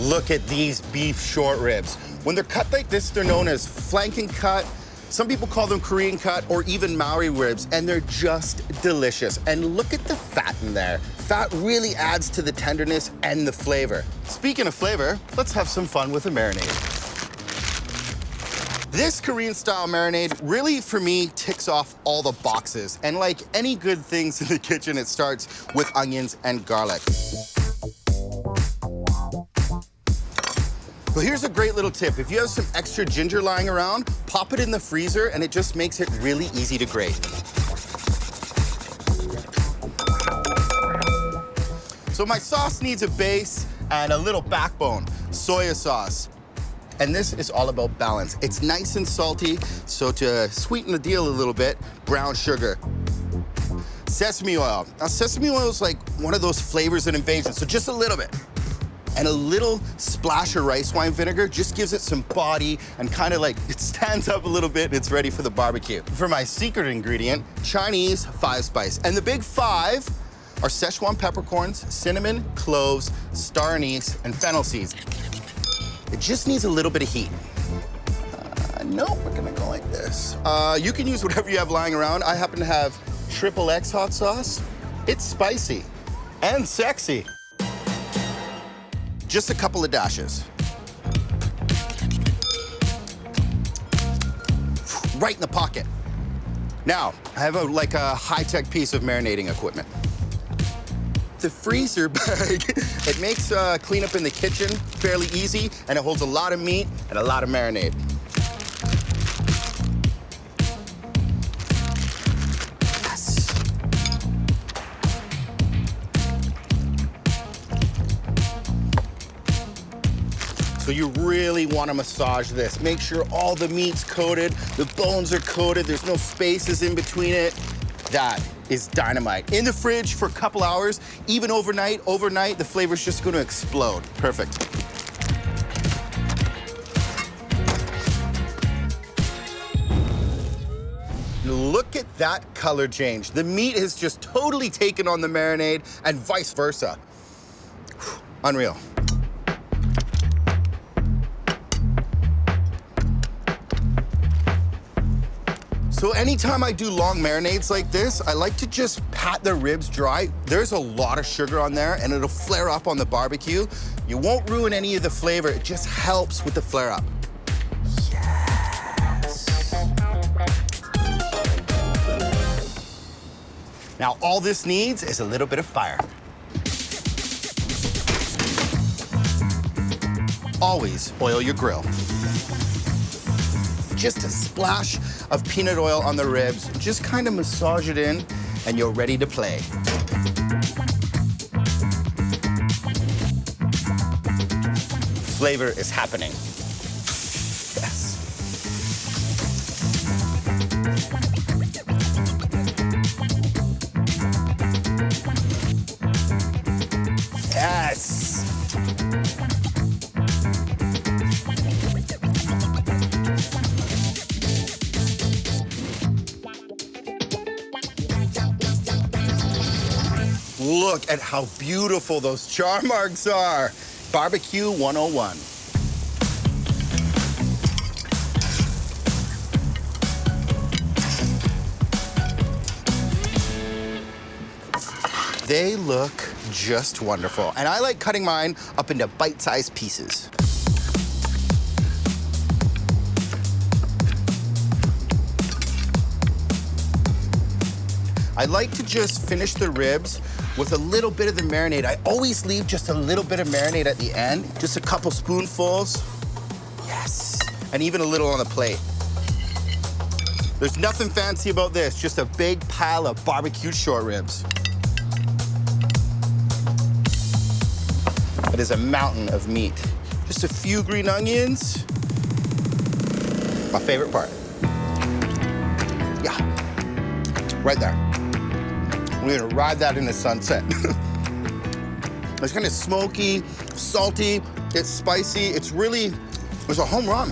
Look at these beef short ribs. When they're cut like this, they're known as flanking cut. Some people call them Korean cut or even Maori ribs, and they're just delicious. And look at the fat in there. Fat really adds to the tenderness and the flavor. Speaking of flavor, let's have some fun with a marinade. This Korean-style marinade really, for me, ticks off all the boxes. And like any good things in the kitchen, it starts with onions and garlic. Well, here's a great little tip. If you have some extra ginger lying around, pop it in the freezer, and it just makes it really easy to grate. So my sauce needs a base and a little backbone, soy sauce. And this is all about balance. It's nice and salty, so to sweeten the deal a little bit, brown sugar. Sesame oil. Now, sesame oil is like one of those flavors and invasions, so just a little bit. And a little splash of rice wine vinegar just gives it some body and kind of like it stands up a little bit and it's ready for the barbecue. For my secret ingredient, Chinese 5-spice. And the big 5 are Szechuan peppercorns, cinnamon, cloves, star anise, and fennel seeds. It just needs a little bit of heat. No, we're gonna go like this. You can use whatever you have lying around. I happen to have XXX hot sauce. It's spicy and sexy. Just a couple of dashes. Right in the pocket. Now, I have like a high-tech piece of marinating equipment. The freezer bag, it makes cleanup in the kitchen fairly easy, and it holds a lot of meat and a lot of marinade. So you really want to massage this. Make sure all the meat's coated, the bones are coated, there's no spaces in between it. That is dynamite. In the fridge for a couple hours, even overnight, the flavor's just going to explode. Perfect. Look at that color change. The meat has just totally taken on the marinade and vice versa. Unreal. So anytime I do long marinades like this, I like to just pat the ribs dry. There's a lot of sugar on there, and it'll flare up on the barbecue. You won't ruin any of the flavor. It just helps with the flare up. Yes. Now, all this needs is a little bit of fire. Always oil your grill. Just a splash of peanut oil on the ribs. Just kind of massage it in, and you're ready to play. Flavor is happening. Yes. Yes. Look at how beautiful those char marks are. Barbecue 101. They look just wonderful. And I like cutting mine up into bite-sized pieces. I like to just finish the ribs with a little bit of the marinade. I always leave just a little bit of marinade at the end, just a couple spoonfuls. Yes, and even a little on the plate. There's nothing fancy about this, just a big pile of barbecued short ribs. It is a mountain of meat. Just a few green onions. My favorite part. Yeah, right there. We're gonna ride that in the sunset. It's kind of smoky, salty, it's spicy. It's a home run.